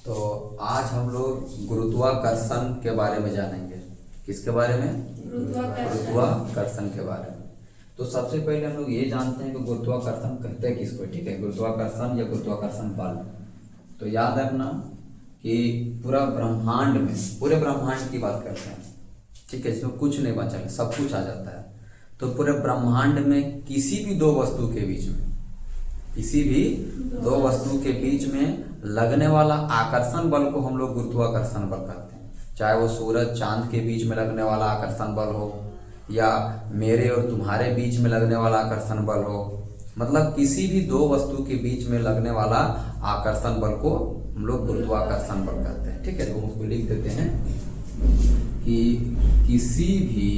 तो आज हम लोग गुरुत्वाकर्षण के बारे में जानेंगे। किसके बारे में? गुरुत्वाकर्षण के बारे में। तो सबसे पहले हम लोग ये जानते हैं कि गुरुत्वाकर्षण कहते हैं किसको। ठीक है, गुरुत्वाकर्षण या गुरुत्वाकर्षण बल। तो याद रखना कि पूरे ब्रह्मांड की बात करते हैं। ठीक है, इसमें कुछ नहीं बचा, सब कुछ आ जाता है। तो पूरे ब्रह्मांड में किसी भी दो वस्तु के बीच में लगने वाला आकर्षण बल को हम लोग गुरुत्वाकर्षण बल कहते हैं। चाहे वो सूरज चांद के बीच में लगने वाला आकर्षण बल हो या मेरे और तुम्हारे बीच में लगने वाला आकर्षण बल हो, मतलब किसी भी दो वस्तु के बीच में लगने वाला आकर्षण बल को हम लोग गुरुत्वाकर्षण बल कहते हैं। ठीक है, तो हम उसको लिख देते हैं कि किसी भी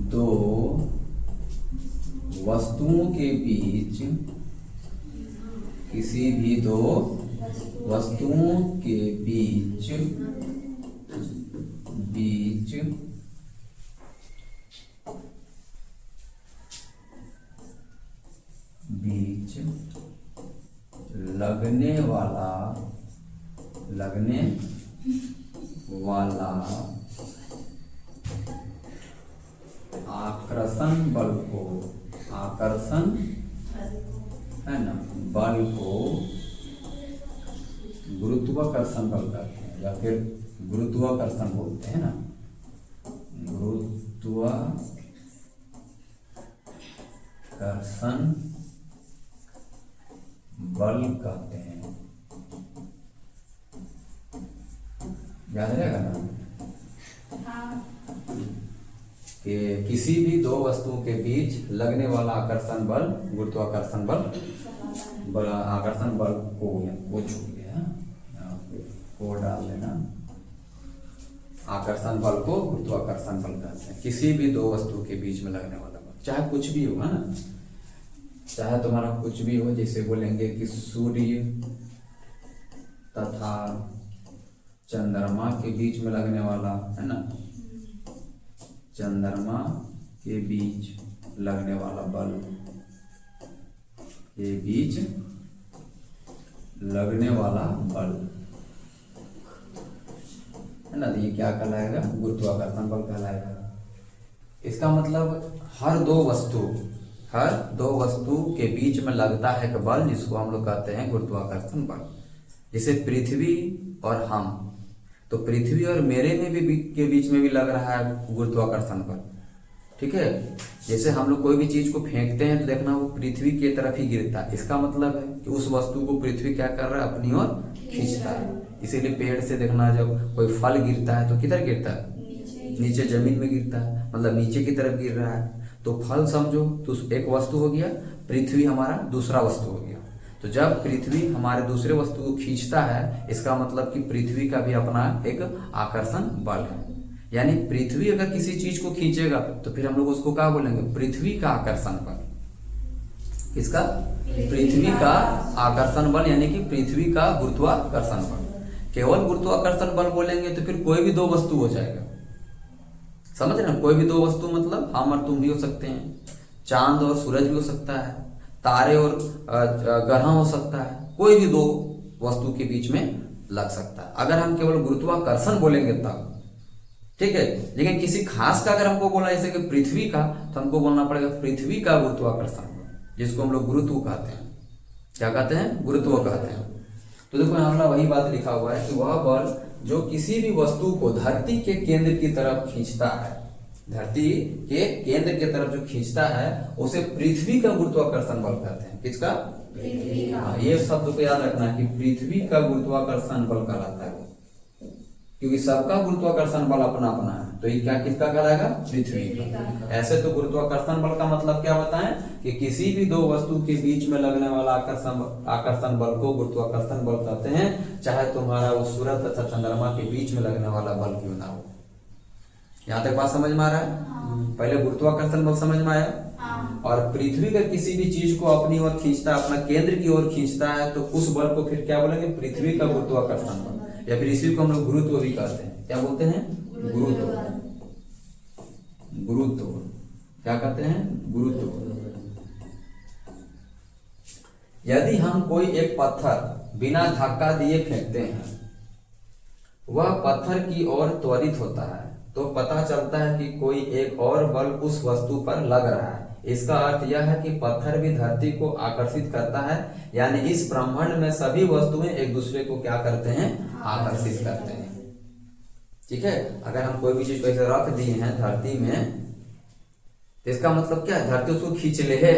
दो वस्तुओं के बीच लगने वाला आकर्षण बल को गुरुत्वाकर्षण बल कहते हैं या फिर गुरुत्वाकर्षण बोलते हैं ना। गुरुत्वाकर्षण बल कहते हैं। याद रहेगा ना कि किसी भी दो वस्तुओं के बीच लगने वाला आकर्षण बल गुरुत्वाकर्षण बल आकर्षण बल को छूट गया, को डाल लेना। आकर्षण बल को गुरुत्वाकर्षण बल कहते हैं। किसी भी दो वस्तु के बीच में लगने वाला बल, चाहे कुछ भी हो, है ना, चाहे तुम्हारा कुछ भी हो। जैसे बोलेंगे कि सूर्य तथा चंद्रमा के बीच में लगने वाला, है ना, चंद्रमा के बीच लगने वाला बल, के बीच लगने वाला बल, है ना, ये क्या कहलाएगा? गुरुत्वाकर्षण बल कहलाएगा। इसका मतलब हर दो वस्तु के बीच में लगता है कि बल, जिसको हम लोग कहते हैं गुरुत्वाकर्षण बल। जैसे पृथ्वी और हम, तो पृथ्वी और मेरे के बीच में भी लग रहा है गुरुत्वाकर्षण बल। ठीक है, जैसे हम लोग कोई भी चीज को फेंकते हैं तो देखना वो पृथ्वी की तरफ ही गिरता है। इसका मतलब है कि उस वस्तु को पृथ्वी क्या कर रहा है? अपनी ओर खींचता है। इसीलिए पेड़ से देखना, जब कोई फल गिरता है तो किधर गिरता है? नीचे जमीन में गिरता है, मतलब नीचे की तरफ गिर रहा है। तो फल समझो तो एक वस्तु हो गया, पृथ्वी हमारा दूसरा वस्तु हो गया। तो जब पृथ्वी हमारे दूसरे वस्तु को खींचता है, इसका मतलब कि पृथ्वी का भी अपना एक आकर्षण बल है। यानी पृथ्वी अगर किसी चीज को खींचेगा तो फिर हम लोग उसको क्या बोलेंगे? पृथ्वी का आकर्षण बल। किसका? पृथ्वी का आकर्षण बल, यानी कि पृथ्वी का गुरुत्वाकर्षण बल। केवल गुरुत्वाकर्षण बल बोलेंगे तो फिर कोई भी दो वस्तु हो जाएगा। समझ रहे ना? कोई भी दो वस्तु मतलब हम और तुम भी हो सकते हैं, चांद और सूरज भी हो सकता है, तारे और ग्रह हो सकता है। कोई भी दो वस्तु के बीच में लग सकता है अगर हम केवल गुरुत्वाकर्षण बोलेंगे तब। ठीक है, लेकिन किसी खास का अगर हमको बोला, जैसे कि पृथ्वी का, तो हमको बोलना पड़ेगा पृथ्वी का गुरुत्वाकर्षण बल, जिसको हम लोग गुरुत्व कहते हैं। क्या कहते हैं? गुरुत्व कहते हैं। तो देखो यहाँ वही बात लिखा हुआ है कि वह बल जो किसी भी वस्तु को धरती के केंद्र की तरफ खींचता है, धरती के केंद्र की तरफ जो खींचता है, उसे पृथ्वी का गुरुत्वाकर्षण बल कहते हैं। किसका? पृथ्वी का। ये शब्द को याद रखना है कि पृथ्वी का गुरुत्वाकर्षण बल कहलाता है, क्योंकि सबका गुरुत्वाकर्षण बल अपना अपना है। तो ये क्या किसका कहलाएगा? पृथ्वी का। ऐसे तो गुरुत्वाकर्षण बल का मतलब क्या बताएं कि किसी भी दो वस्तु के बीच में लगने वाला आकर्षण बल को गुरुत्वाकर्षण बल कहते हैं, चाहे तुम्हारा वो सूरज तथा चंद्रमा के बीच में लगने वाला बल क्यों ना हो। यहाँ तक बात समझ में आ रहा है? पहले गुरुत्वाकर्षण बल समझ में आया। और पृथ्वी का किसी भी चीज को अपनी ओर खींचता है, अपना केंद्र की ओर खींचता है, तो उस बल को फिर क्या बोलेंगे? पृथ्वी का गुरुत्वाकर्षण बल, या फिर इसी को हम लोग गुरुत्व भी कहते हैं। क्या बोलते हैं? गुरुत्व। क्या कहते हैं? गुरुत्व। यदि हम कोई एक पत्थर बिना धक्का दिए फेंकते हैं, वह पत्थर की ओर त्वरित होता है, तो पता चलता है कि कोई एक और बल उस वस्तु पर लग रहा है। इसका अर्थ यह है कि पत्थर भी धरती को आकर्षित करता है, यानी इस ब्रह्मांड में सभी वस्तुएं एक दूसरे को क्या करते हैं, आकर्षित करते हैं। ठीक है, अगर हम कोई भी चीज को ऐसे रख दिए हैं धरती में, तो इसका मतलब क्या है, धरती उसको खींच ले है,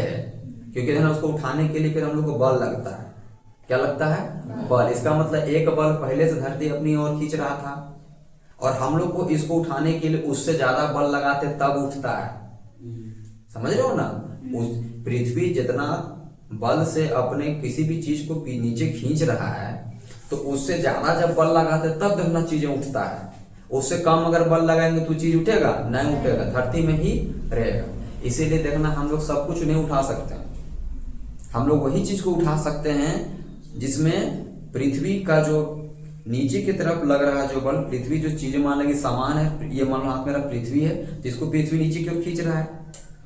क्योंकि है ना उसको उठाने के लिए फिर हम लोग को बल लगता है। क्या लगता है, बल। इसका मतलब एक बल पहले से धरती अपनी ओर खींच रहा था, और हम लोग को इसको उठाने के लिए उससे ज्यादा बल लगाते तब उठता है। समझ रहे हो ना, उस पृथ्वी जितना बल से अपने किसी भी चीज को नीचे खींच रहा है, तो उससे ज्यादा जब बल लगाते तब देखना चीजें उठता है। उससे कम अगर बल लगाएंगे तो चीज उठेगा नहीं, उठेगा, धरती में ही रहेगा। इसीलिए देखना हम लोग सब कुछ नहीं उठा सकते हैं, हम लोग वही चीज को उठा सकते हैं जिसमें पृथ्वी का जो नीचे की तरफ लग रहा है जो बल, पृथ्वी जो चीजें मान लेगी समान है, ये मान लो हाथ मेरा पृथ्वी है, जिसको पृथ्वी नीचे की ओर खींच रहा है,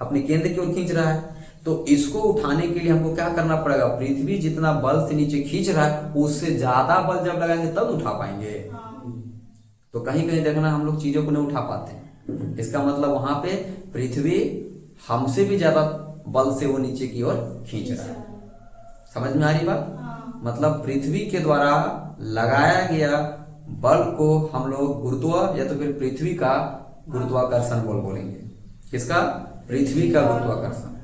अपने केंद्र की ओर खींच रहा है, तो इसको उठाने के लिए हमको क्या करना पड़ेगा, पृथ्वी जितना बल से नीचे खींच रहा है उससे ज्यादा बल जब लगाएंगे तब उठा पाएंगे। तो कहीं कहीं देखना हम लोग चीजों को नहीं उठा पाते, इसका मतलब वहां पे पृथ्वी हमसे भी ज्यादा बल से वो नीचे की ओर खींच रहा है। समझ में आ रही बात? मतलब पृथ्वी के द्वारा लगाया गया बल को हम लोग गुरुत्व या तो फिर पृथ्वी का गुरुत्वाकर्षण बल बोलेंगे। किसका? पृथ्वी का गुरुत्वाकर्षण।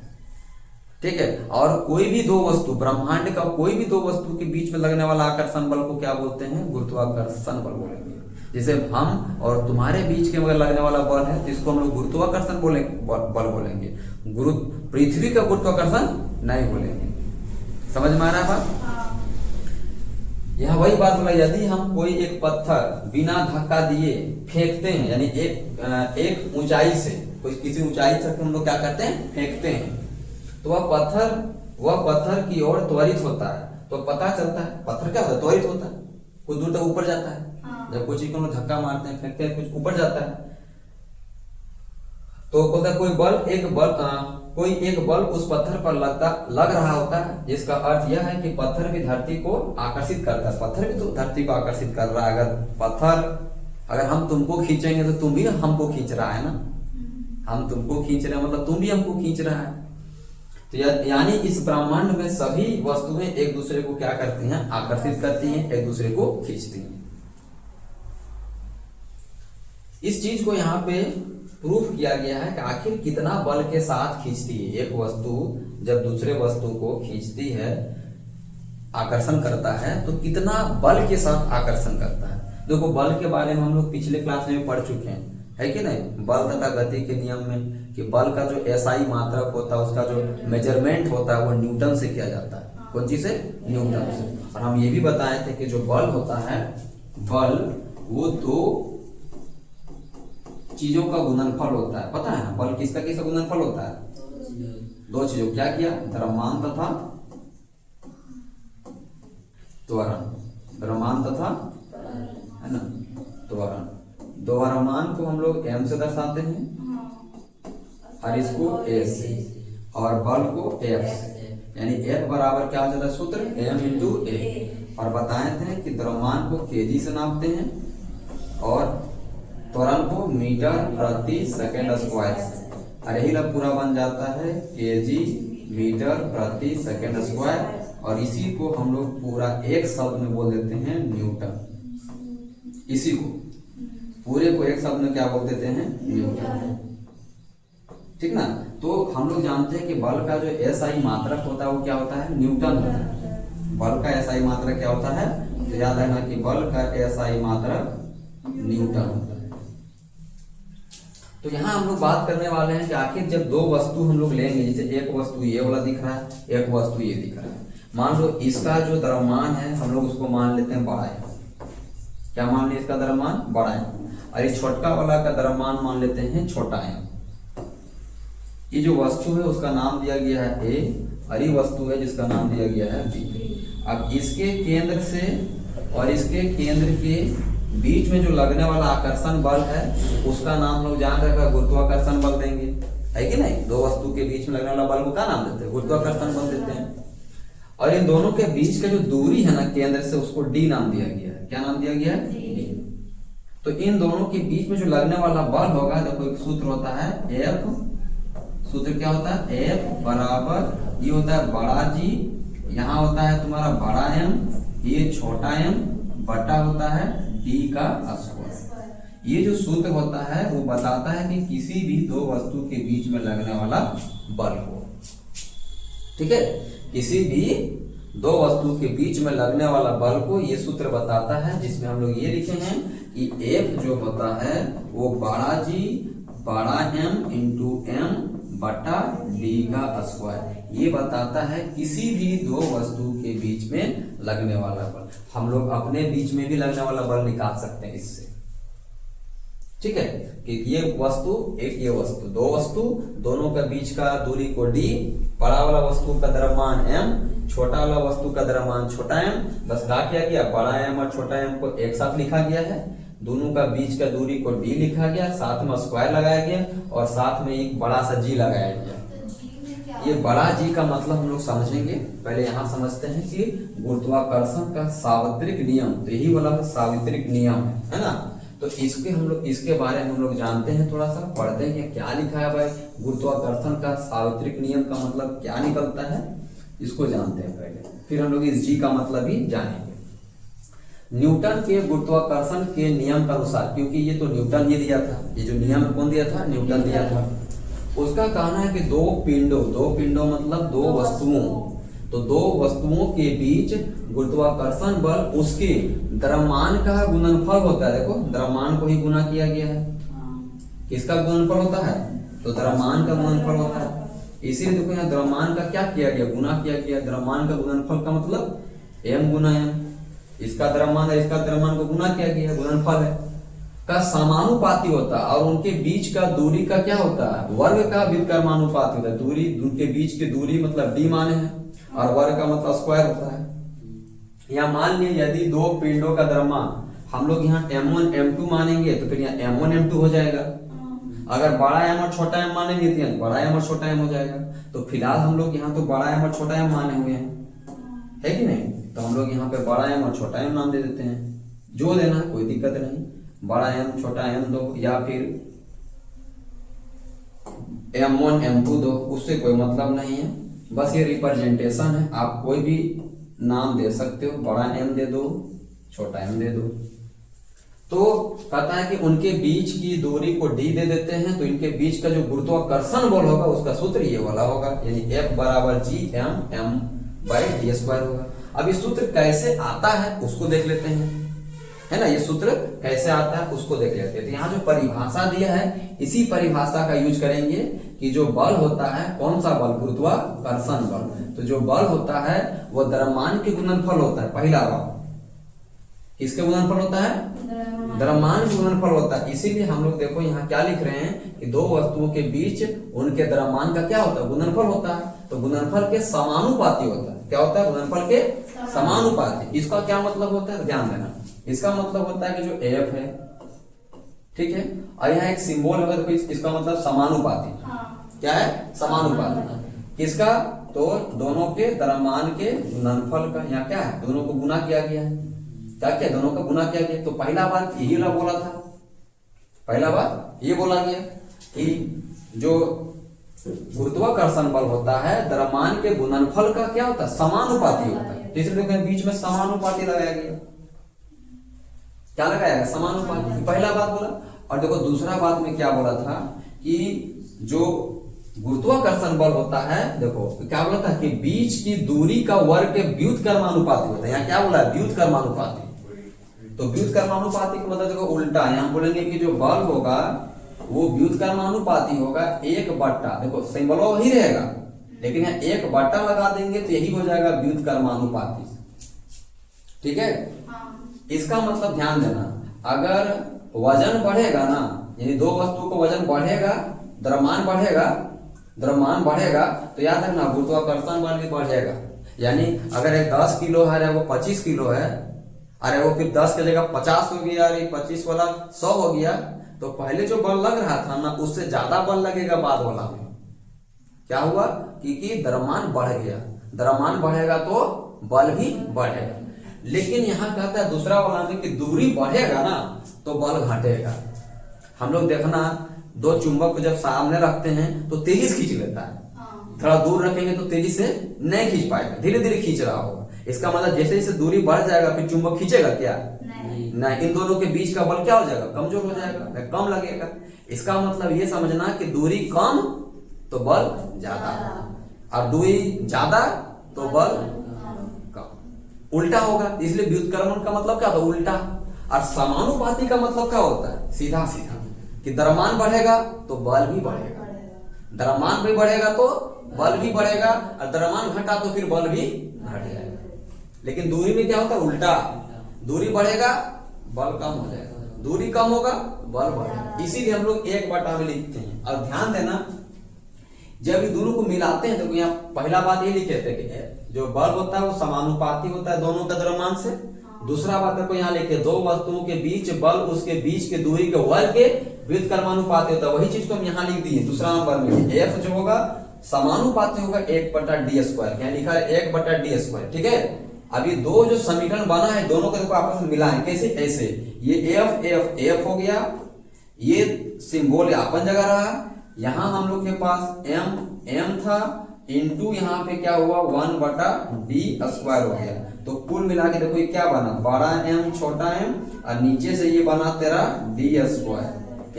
ठीक है, और कोई भी दो वस्तु, ब्रह्मांड का कोई भी दो वस्तु के बीच में लगने वाला आकर्षण बल को क्या बोलते हैं? गुरुत्वाकर्षण बल बोलेंगे। जैसे हम और तुम्हारे बीच के अगर लगने वाला बल है तो इसको हम लोग गुरुत्वाकर्षण बल बोलेंगे, पृथ्वी का गुरुत्वाकर्षण नहीं बोलेंगे। समझ में आ रहा है बात? यह वही बात बोला, यदि हम कोई एक पत्थर बिना धक्का दिए फेंकते हैं, यानी एक ऊंचाई से, कोई किसी ऊंचाई तक हम लोग क्या करते हैं, फेंकते हैं, तो वह पत्थर की ओर त्वरित होता है, तो पता चलता है पत्थर क्या होता है, त्वरित होता है, कुछ दूर तक ऊपर जाता है। जब कोई चीज को हम लोग धक्का मारते हैं, फेंकते हैं, कुछ ऊपर जाता है, तो बोलता है कोई एक बल उस पत्थर पर लग रहा होता है, जिसका अर्थ यह है कि पत्थर भी धरती को आकर्षित करता है। पत्थर भी तो धरती को आकर्षित कर रहा है। अगर हम तुमको खींचेंगे तो तुम भी हमको खींच रहा है ना, हम तुमको खींच रहे हैं मतलब तुम भी हमको खींच रहा है। तो यानी इस ब्रह्मांड में सभी वस्तुएं एक दूसरे को क्या करती हैं, आकर्षित करती हैं, एक दूसरे को खींचती हैं। इस चीज को यहाँ पे प्रूफ किया गया है कि आखिर कितना बल के साथ खींचती है एक वस्तु, जब दूसरे वस्तु को खींचती है, आकर्षण करता है, तो कितना बल के साथ आकर्षण करता है। देखो बल के बारे में हम लोग पिछले क्लास में पढ़ चुके हैं, है कि नहीं, बल तथा गति के नियम में, कि बल का जो एसआई मात्रक होता है, उसका जो मेजरमेंट होता है वो न्यूटन से किया जाता है। कौन चीज से? न्यूटन से। और हम ये भी बताए थे कि जो बल होता है, बल वो दो चीजों का गुणनफल होता है। पता है ना बल किसका किसका गुणनफल होता है? दो चीजों, क्या किया, द्रव्यमान तथा त्वरण, द्रव्यमान तथा है ना त्वरण। द्रव्यमान को हम लोग m से दर्शाते हैं और इसको a से, और बल को F से, यानी F बराबर क्या हो जाता है, सूत्र m इंटू a। और बताए थे कि द्रव्यमान को kg से नापते हैं और त्वरण को मीटर प्रति सेकंड स्क्वायर से, और यही लोग पूरा बन जाता है kg मीटर प्रति सेकंड स्क्वायर, और इसी को हम लोग पूरा एक शब्द में बोल देते हैं न्यूटन। इसी को पूरे को एक शब्द में क्या बोल देते हैं, न्यूटन। ठीक ना। तो हम लोग जानते हैं कि बल का जो एसआई मात्रक होता है वो क्या होता है, न्यूटन होता है। बल का एसआई मात्रक क्या होता है, तो याद रखना कि बल का एसआई मात्रक न्यूटन होता है। तो यहाँ हम लोग बात करने वाले हैं कि आखिर जब दो वस्तु हम लोग लेंगे, जैसे एक वस्तु ये वाला दिख रहा है, एक वस्तु ये दिख रहा है, मान लो इसका जो द्रव्यमान है हम लोग उसको मान लेते हैं बड़ा है। क्या मान लें, इसका द्रव्यमान बड़ा है, और इस छोटका वाला का द्रव्यमान मान लेते हैं छोटा है। ये जो वस्तु है उसका नाम दिया गया है ए, और ये वस्तु है जिसका नाम दिया गया है बी। अब इसके केंद्र से और इसके केंद्र के बीच में जो लगने वाला आकर्षण बल है उसका नाम लोग जान रखा गुरुत्वाकर्षण बल देंगे, है कि नहीं। दो वस्तु के बीच में लगने वाला बल को क्या नाम देते हैं, गुरुत्वाकर्षण बल देते हैं। और इन दोनों के बीच का जो दूरी है ना केंद्र से, उसको डी नाम दिया गया है। क्या नाम दिया गया है? डी। तो इन दोनों के बीच में जो लगने वाला बल होगा, देखो एक सूत्र होता है एफ, सूत्र क्या होता है? एफ बराबर, ये होता है बड़ा जी, यहाँ होता है तुम्हारा बड़ा एम, ये छोटा एम बटा होता है डी का स्क्वायर। ये जो सूत्र होता है वो बताता है कि किसी भी दो वस्तु के बीच में लगने वाला बल को, ठीक है, किसी भी दो वस्तु के बीच में लगने वाला बल को ये सूत्र बताता है, जिसमें हम लोग ये लिखे हैं कि F जो होता है वो बड़ा जी बड़ा M इंटू एम बटा डी का स्क्वायर, ये बताता है किसी भी दो वस्तु के बीच में लगने वाला बल। हम लोग अपने बीच में भी लगने वाला बल निकाल सकते हैं इससे, ठीक है, कि ये वस्तु एक ये वस्तु, दो वस्तु, दोनों के बीच का दूरी को डी, बड़ा वाला वस्तु का द्रव्यमान m, छोटा वाला वस्तु का द्रव्यमान छोटा m, बस क्या किया गया, बड़ा m और छोटा m को एक साथ लिखा गया है, दोनों का बीच का दूरी को d लिखा गया, साथ में स्क्वायर लगाया गया और साथ में एक बड़ा सा g लगाया गया। ये बड़ा जी का मतलब हम लोग समझेंगे, पहले यहाँ समझते हैं कि गुरुत्वाकर्षण का सार्वत्रिक नियम, तो यही वाला सार्वत्रिक नियम है ना। तो इसके हम लोग इसके बारे में हम लोग जानते हैं, थोड़ा सा पढ़ते हैं क्या लिखा है भाई, गुरुत्वाकर्षण का सार्वत्रिक नियम का मतलब क्या निकलता है, इसको जानते हैं पहले, फिर हम लोग इस जी का मतलब भी जानेंगे। न्यूटन के गुरुत्वाकर्षण के नियम के अनुसार, क्योंकि ये तो न्यूटन ही दिया था, ये जो नियम कौन दिया था? न्यूटन दिया था। उसका कहना है कि दो पिंडों मतलब दो वस्तुओं, तो दो वस्तुओं के बीच गुरुत्वाकर्षण बल उसके द्रव्यमान का गुणनफल होता है। देखो द्रव्यमान को ही गुना किया गया है, किसका गुणनफल होता है? तो द्रव्यमान का गुणनफल होता है। इसीलिए देखो यहाँ द्रव्यमान का क्या किया गया? गुना किया गया। द्रव्यमान का गुणनफल का मतलब m गुना m, इसका द्रव्यमान है, इसका द्रव्यमान को गुना किया गया, गुणनफल है, का समानुपाती होता है। और उनके बीच का दूरी का क्या होता है? वर्ग का व्युत्क्रमानुपाती होता है। दूरी, उनके बीच की दूरी मतलब d माने है और वर्ग का मतलब स्क्वायर होता है। या मान लीजिए यदि दो पिंडों का द्रव्यमान हम लोग यहाँ m1 m2 मानेंगे तो फिर यहाँ m1 m2 हो जाएगा। अगर बड़ा m और छोटा m मानेंगे तो यहाँ बड़ा m और छोटा m हो जाएगा। तो फिलहाल हम लोग यहाँ तो बड़ा m और छोटा m माने हुए हैं, है कि नहीं? तो हम लोग यहाँ पे बड़ा m और छोटा m नाम दे देते हैं, जो देना है कोई दिक्कत नहीं, बड़ा m छोटा m दो या फिर m1 m2 दो, उससे कोई मतलब नहीं है, बस ये रिप्रेजेंटेशन है। आप कोई भी नाम दे सकते हो, बड़ा m दे दो, छोटा m दे दो। तो कहता है कि उनके बीच की दूरी को d दे देते हैं, तो इनके बीच का जो गुरुत्वाकर्षण बल होगा उसका सूत्र ये वाला होगा, यानी F बराबर g m by D square होगा। अब ये सूत्र कैसे आता है उसको देख लेते हैं, है ना, ये सूत्र कैसे आता है उसको देख लेते हैं। तो यहाँ जो परिभाषा दिया है इसी परिभाषा का यूज करेंगे कि जो बल होता है, कौन सा बल? गुरुत्वाकर्षण बल। तो जो बल होता है वो द्रव्यमान के गुणनफल होता है। पहला बल किसके गुणनफल होता है? द्रव्यमान के गुणनफल होता है। इसीलिए हम लोग देखो यहाँ क्या लिख रहे हैं कि दो वस्तुओं के बीच उनके द्रव्यमान का क्या होता है? गुणनफल होता है। तो गुणनफल के समानुपाती होता है। क्या होता है? गुणनफल के समानुपाती। इसका क्या मतलब होता है? ध्यान देना, इसका मतलब होता है कि जो F है, ठीक है, और यहाँ एक सिंबल होगा तो इसका मतलब समानुपाती। क्या है? समानुपाती। किसका? तो दोनों के द्रव्यमान के गुणनफल का। यहाँ क्या है? दोनों को गुना किया गया है। क्या क्या? दोनों का गुना किया गया। तो पहला बात यही बोला था, पहला बात ये बोला गया कि जो गुरुत्वाकर्षण बल होता है द्रव्यमान के गुणनफल का क्या होता है? समानुपाती होता है। तीसरे देखो बीच में समानुपाती लगाया गया। क्या लगाया गया? समानुपाती। पहला बात बोला। और देखो दूसरा बात में क्या बोला था कि जो गुरुत्वाकर्षण बल होता है, देखो क्या बोला था कि बीच की दूरी का वर्ग के व्युत्क्रमानुपाती होता है। यहाँ क्या बोला है? व्युत्क्रमानुपाती। तो व्युत्क्रमानुपाती का मतलब देखो उल्टा, यहाँ बोलेंगे कि जो बल होगा वो व्युत्क्रमानुपाती होगा एक बट्टा, देखो सिंबल वही रहेगा लेकिन यहाँ एक बट्टा लगा देंगे तो यही हो जाएगा व्युत्क्रमानुपाती। ठीक है, इसका मतलब ध्यान देना, अगर वजन बढ़ेगा ना, यानी दो वस्तु को वजन बढ़ेगा, द्रव्यमान बढ़ेगा तो याद रखना गुरुत्वाकर्षण बल भी बढ़ेगा। यानी अगर एक 10 किलो है वो 25 किलो है, अरे वो फिर 10 की जगह 50 हो गया, अरे 25 वाला 100 हो गया, तो पहले जो बल लग रहा था ना उससे ज्यादा बल लगेगा बाद वाला में। क्या हुआ कि द्रव्यमान बढ़ गया। द्रव्यमान बढ़ेगा तो बल भी बढ़ेगा। लेकिन यहाँ कहता है दूसरा वाला में कि दूरी बढ़ेगा ना तो बल घटेगा। हम लोग देखना, दो चुंबक को जब सामने रखते हैं तो तेजी से खींच लेता है, थोड़ा दूर रखेंगे तो तेजी से नहीं खींच पाएगा, धीरे धीरे खींच रहा होगा। इसका मतलब जैसे जैसे दूरी बढ़ जाएगा फिर चुंबक खींचेगा क्या? नहीं। इन दोनों के बीच का बल क्या हो जाएगा? कमजोर हो जाएगा, कम लगेगा। इसका मतलब ये समझना कि दूरी कम तो बल ज्यादा, और दूरी ज्यादा तो बल कम, उल्टा होगा। इसलिए व्युत्क्रमण का मतलब क्या होता है? उल्टा। और समानुपाती का मतलब क्या होता है? सीधा सीधा, कि द्रव्यमान बढ़ेगा तो बल भी बढ़ेगा, द्रव्यमान भी बढ़ेगा तो बल भी बढ़ेगा, और द्रव्यमान घटा तो फिर बल भी घट जाएगा। लेकिन दूरी में क्या होता है? उल्टा। दूरी बढ़ेगा बल कम हो जाएगा, दूरी कम होगा बल बढ़ेगा। इसीलिए हम लोग 1/, में लिखते हैं। और ध्यान देना, जब ये दोनों को मिलाते हैं तो यहाँ पहला बात ये लिखे थे कि जो बल होता है वो समानुपाती होता है दोनों का द्रव्यमान से। दूसरा बात को यहाँ लिखे, दो वस्तुओं के बीच बल उसके बीच के दूरी के वर्ग के व्युत्क्रमानुपाती होता है। वही चीज को हम यहाँ लिख दिए दूसरा नंबर में। F जो होगा समानुपाती होगा 1/d², यहाँ लिखा है 1/d²। ठीक है। अभी दो जो समीकरण बना है दोनों को आपस में मिलाएं। कैसे? ऐसे, ये F हो गया, ये सिंबल अपन जगह रहा, यहाँ हम लोग के पास m था, इंटू यहाँ पे क्या हुआ 1/d² हो गया। तो कुल मिला के देखो ये क्या बना, बड़ा M छोटा m, और नीचे से ये बना तेरा d²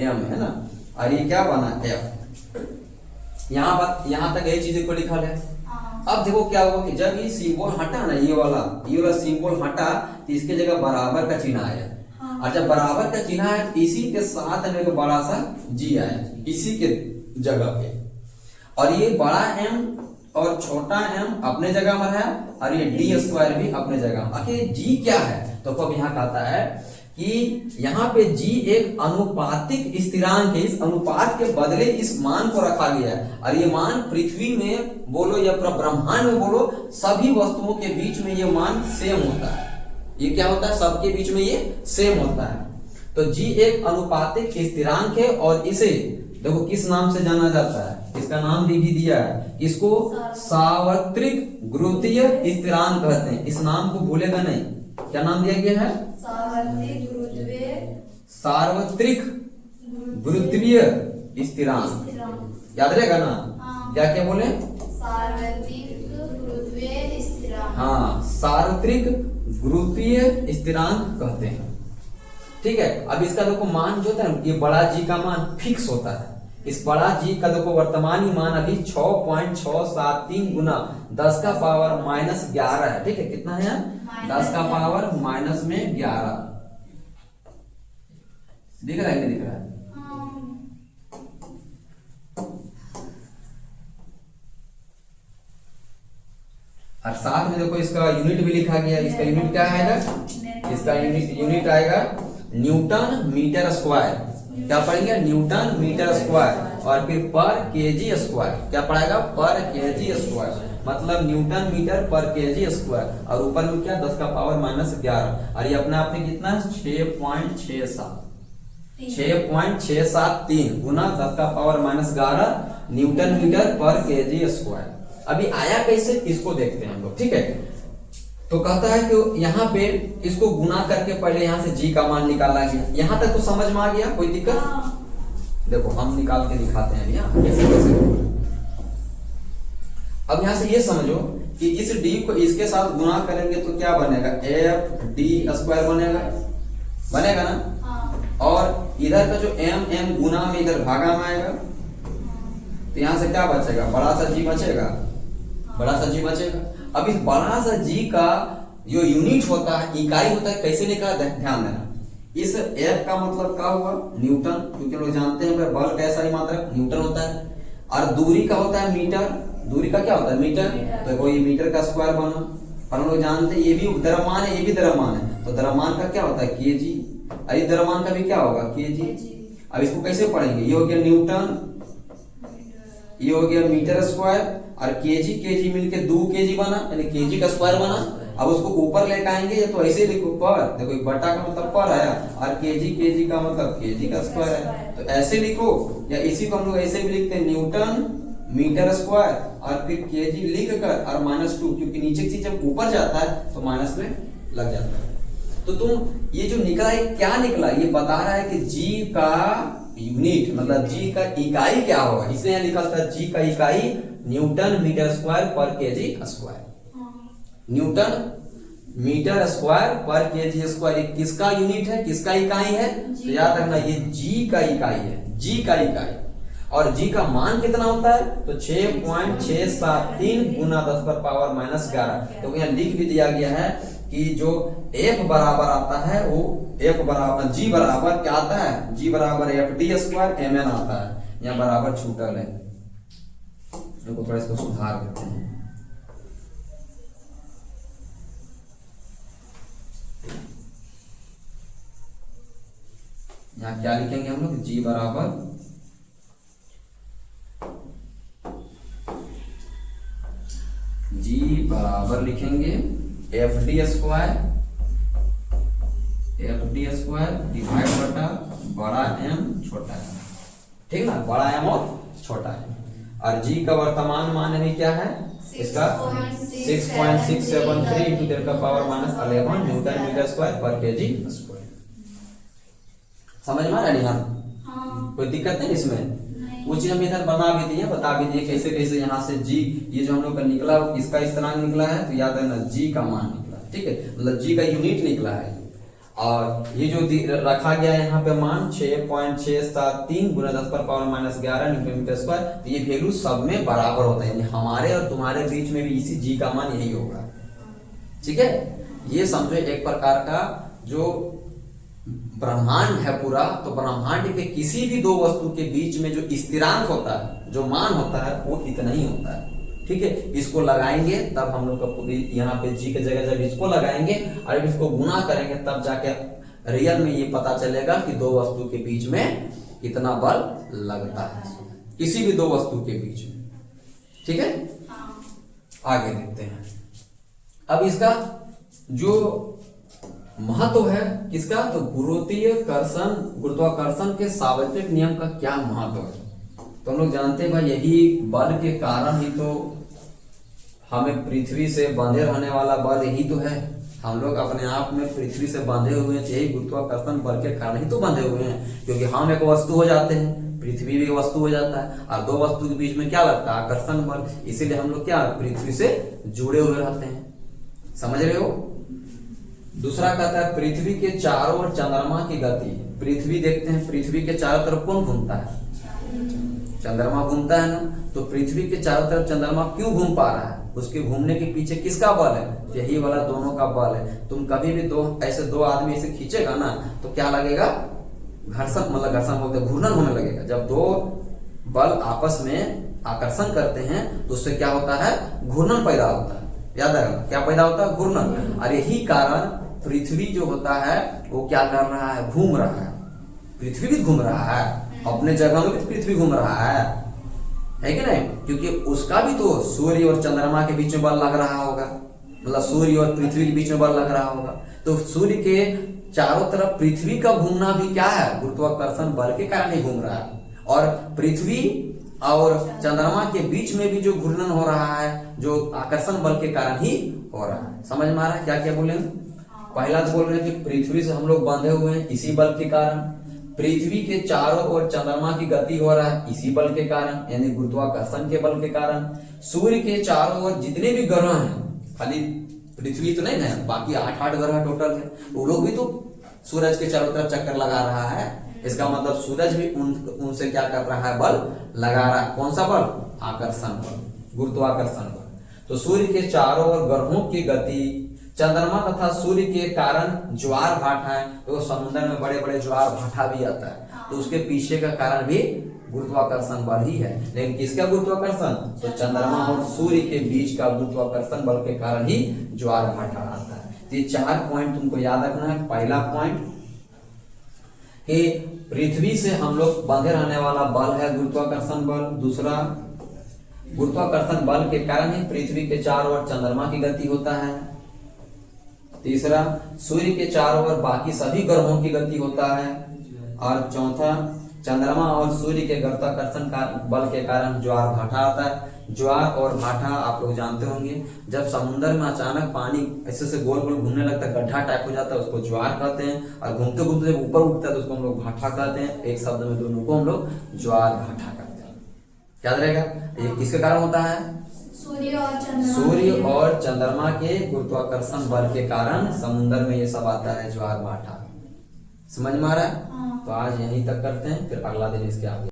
m है ना, और ये क्या बना F। यहाँ तक यही चीजें को लिखा है। अब देखो क्या हुआ कि जब ये सिंबल हटा ना, ये वाला सिंबल हटा तो इसके जगह बराबर का चिन्ह आया। और जब बराबर का चिन्ह आया इसी के साथ में बड़ा सा जी आया इसी के जगह पे, और ये बड़ा M और छोटा m अपने जगह में है, और ये d² भी अपने जगह। आखिर g क्या है? तो अब यहाँ कहता है कि यहाँ पे g एक अनुपातिक स्थिरांक है। इस अनुपात के बदले इस मान को रखा गया है, और ये मान पृथ्वी में बोलो या ब्रह्मांड में बोलो, सभी वस्तुओं के बीच में ये मान सेम होता है। ये क्या होता है? सबके बीच में ये सेम होता है। तो g एक अनुपातिक स्थिरांक है, और इसे देखो किस नाम से जाना जाता है? इसका नाम भी दिया है, इसको सार्वत्रिक गुरुत्वीय स्थिरांक कहते हैं। इस नाम को भूलेगा नहीं। क्या नाम दिया गया है? सार्वत्रिक गुरुत्वीय स्थिरांक। याद रहेगा ना? क्या क्या बोले? सार्वत्रिक गुरुत्वीय स्थिरांक। हाँ, सार्वत्रिक गुरुत्वीय स्थिरांक कहते हैं। ठीक है। अब इसका देखो मान जो होता है, ये बड़ा जी का मान फिक्स होता है। इस बड़ा जी का देखो वर्तमानी मान अभी 6.673 गुना 10 का पावर -11 है। ठीक है। कितना है? 10 का पावर -11। दिख रहा है नहीं दिख रहा है? और साथ में देखो इसका यूनिट भी लिखा गया। इसका यूनिट क्या आएगा? इसका यूनिट आएगा न्यूटन मीटर स्क्वायर। क्या पढ़ेंगे? न्यूटन मीटर स्क्वायर, और फिर पर केजी स्क्वायर। क्या पढ़ाएगा? पर केजी स्क्वायर, मतलब न्यूटन मीटर पर केजी स्क्वायर। और ऊपर में क्या? 10 का पावर -11, और ये अपने आप में कितना? 6.673 गुना 10 का पावर -11 न्यूटन मीटर पर केजी स्क्वायर। अभी आया कैसे, इसको देखते हैं हम लोग। ठीक है। तो कहता है कि यहाँ पे इसको गुना करके पहले यहाँ से g का मान निकाला गया। यहाँ तक तो समझ में आ गया? कोई दिक्कत? देखो हम निकाल के दिखाते हैं भैया कैसे कैसे। अब यहाँ से ये समझो कि इस d को इसके साथ गुना करेंगे तो क्या बनेगा? FD² बनेगा ना। और इधर का जो m गुना में इधर भागा में आएगा, तो यहाँ से क्या बचेगा? बड़ा सा g बचेगा, बड़ा सा g बचेगा। अब इस बड़ा सा g का जो यूनिट होता है, इकाई होता है, कैसे निकला? ध्यान देना। इस F का मतलब क्या हुआ? न्यूटन, क्योंकि लोग जानते हैं बल कैसा ही मात्रक न्यूटन होता है। और दूरी का होता है मीटर। दूरी का क्या होता है? मीटर। तो वो ये मीटर का स्क्वायर बना। और हम लोग जानते हैं ये भी द्रव्यमान है, ये भी द्रव्यमान है, तो द्रव्यमान का क्या होता है? केजी। और ये द्रव्यमान का भी क्या होगा? केजी। अब इसको कैसे पढ़ेंगे? ये हो गया न्यूटन, ये हो गया मीटर स्क्वायर, और केजी मिलके 2 kg बना, यानी केजी का स्क्वायर बना। अब उसको ऊपर लेकर आएंगे, या तो ऐसे लिखो पर, देखो बटा का मतलब पर आया, और केजी का मतलब केजी का स्क्वायर है, तो ऐसे लिखो। या इसी को हम लोग ऐसे भी लिखते हैं न्यूटन मीटर स्क्वायर और फिर केजी लिख कर और -2, क्योंकि नीचे की चीज जब ऊपर जाता है तो माइनस में लग जाता है। तो तुम ये जो निकला है क्या निकला, ये बता रहा है कि जी का यूनिट मतलब जी का इकाई क्या होगा। इसलिए यहाँ लिखा था जी का इकाई न्यूटन मीटर स्क्वायर पर KG square. Newton meter square पर केजी स्क्वायर किसका यूनिट है, किसका इकाई है? तो याद रखना ये जी का इकाई है, जी का इकाई। और जी का मान कितना होता है? तो 6.673 गुना 10⁻⁻11। तो यहाँ लिख भी दिया गया है कि जो F बराबर आता है वो F बराबर जी बराबर क्या आता है? जी बराबर FD स्क्वायर mn आता है। यहाँ बराबर छूटल है, देखो थोड़ा इसको सुधार करते हैं। यहाँ क्या लिखेंगे हम लोग? जी बराबर लिखेंगे FD स्क्वायर डिवाइड बटा बड़ा M छोटा है, ठीक ना, बड़ा M और छोटा है। और जी का वर्तमान मान अभी क्या है? इसका 6.673 into 10⁻11 न्यूटन मीटर स्क्वायर पर केजी स्क्वायर। समझ में आ रहा है? हाँ, कोई दिक्कत नहीं इसमें। वो चीज हम इधर बता भी दिए कैसे कैसे यहाँ से जी ये जो हम लोग का निकला इसका स्थिरांक निकला है, तो याद है ना जी का मान निकला, ठीक है, मतलब जी का यूनिट निकला है। और ये जो रखा गया है यहाँ पे मान 6.673 गुना 10⁻⁻11 न्यूटन मीटर स्क्वायर, तो ये वैल्यू सब में बराबर होता है, यानी हमारे और तुम्हारे बीच में भी इसी जी का मान यही होगा, ठीक है। ये समझो एक प्रकार का जो ब्रह्मांड है पूरा, तो ब्रह्मांड के किसी भी दो वस्तु के बीच में जो स्थिरांक होता है, जो मान होता है, वो इतना ही होता है, ठीक है। इसको लगाएंगे तब हम लोग का पूरी यहाँ पे जी की जगह जब इसको लगाएंगे और इसको गुना करेंगे तब जाके रियल में ये पता चलेगा कि दो वस्तु के बीच में कितना बल लगता है, किसी भी दो वस्तु के बीच में, ठीक है। आगे देखते हैं। अब इसका जो महत्व है किसका, तो गुरुत्वाकर्षण के सार्वत्रिक नियम का क्या महत्व है। तो हम लोग जानते हैं भाई यही बल के कारण ही तो हमें पृथ्वी से बंधे रहने वाला बल यही तो है। हम लोग अपने आप में पृथ्वी से बंधे हुए हैं, यही गुरुत्वाकर्षण बल के कारण ही तो बंधे हुए हैं, क्योंकि हम एक वस्तु हो जाते हैं, पृथ्वी भी वस्तु हो जाता है, और दो वस्तु के बीच में क्या लगता है? आकर्षण बल। इसीलिए हम लोग क्या पृथ्वी से जुड़े हुए रहते हैं, समझ रहे हो। दूसरा कहता है पृथ्वी के चारों ओर चंद्रमा की गति। पृथ्वी देखते हैं, पृथ्वी के चारों तरफ कौन घूमता है? चंद्रमा घूमता है ना। तो पृथ्वी के चारों तरफ चंद्रमा क्यों घूम पा रहा है? उसके घूमने के पीछे किसका बल है? यही वाला दोनों का बल है। तुम कभी भी दो आदमी ऐसे खींचेगा ना तो क्या लगेगा? घर्षण, मतलब घर्षण बोलते हैं, घूर्णन होने लगेगा। जब दो बल आपस में आकर्षण करते हैं तो उससे क्या होता है? घूर्णन पैदा होता है। याद रखना क्या पैदा होता है? घूर्णन। और यही कारण पृथ्वी जो होता है वो क्या कर रहा है? घूम रहा है। पृथ्वी भी घूम रहा है, अपने जगह में भी पृथ्वी घूम रहा है कि नहीं? क्योंकि उसका भी तो सूर्य और चंद्रमा के बीच में बल लग रहा होगा, मतलब सूर्य और पृथ्वी के बीच में बल लग रहा होगा। तो सूर्य के चारों तरफ पृथ्वी का घूमना भी क्या है? गुरुत्वाकर्षण बल के कारण ही घूम रहा है। और पृथ्वी और चंद्रमा के बीच में भी जो घूर्णन हो रहा है, जो आकर्षण बल के कारण ही हो रहा है। समझ में आ रहा है क्या क्या बोले? पहला तो बोल रहे हैं कि पृथ्वी से हम लोग बंधे हुए हैं इसी बल के कारण। पृथ्वी के चारों ओर चंद्रमा की गति हो रहा है इसी बल के कारण, यानी गुरुत्वाकर्षण के बल के कारण। सूर्य के चारों ओर जितने भी ग्रह हैं, खाली पृथ्वी तो नहीं है, बाकी 8 ग्रह टोटल है, वो लोग भी तो सूरज के चारों तरफ चक्कर लगा रहा है। इसका मतलब सूरज भी उनसे क्या कर रहा है? बल लगा रहा है। कौन सा बल? आकर्षण बल, गुरुत्वाकर्षण बल। तो सूर्य के चारों ओर ग्रहों की गति, चंद्रमा तथा सूर्य के कारण ज्वार भाटा है, तो समुद्र में बड़े बड़े ज्वार भाटा भी आता है, तो उसके पीछे का कारण भी गुरुत्वाकर्षण बल ही है। लेकिन किसका गुरुत्वाकर्षण? तो चंद्रमा और सूर्य के बीच का गुरुत्वाकर्षण बल के कारण ही ज्वार भाटा आता है। तो ये 4 पॉइंट तुमको याद रखना है। पहला पॉइंट कि पृथ्वी से हम लोग बंधे रहने वाला बल है गुरुत्वाकर्षण बल। दूसरा, गुरुत्वाकर्षण बल के कारण ही पृथ्वी के चारों ओर चंद्रमा की गति होता है। तीसरा, सूर्य के चारों ओर बाकी सभी ग्रहों की गति होता है। और चौथा, चंद्रमा और सूर्य के गुरुत्वाकर्षण का बल के कारण ज्वार भाटा आता है। ज्वार और भाटा आप लोग जानते होंगे, जब समुद्र में अचानक पानी ऐसे से गोल गोल घूमने लगता है, गड्ढा टाइप हो जाता है, उसको ज्वार कहते हैं। और घूमते घूमते जब ऊपर उठता है तो उसको हम लोग भाटा कहते हैं। एक शब्द में दोनों को हम लोग ज्वार भाटा कहते हैं। याद रहेगा। ये किसके कारण होता है? सूर्य और चंद्रमा के गुरुत्वाकर्षण बल के कारण समुद्र में ये सब आता है, ज्वार भाटा। समझ में आ रहा है? तो आज यहीं तक करते हैं, फिर अगला दिन इसके आगे।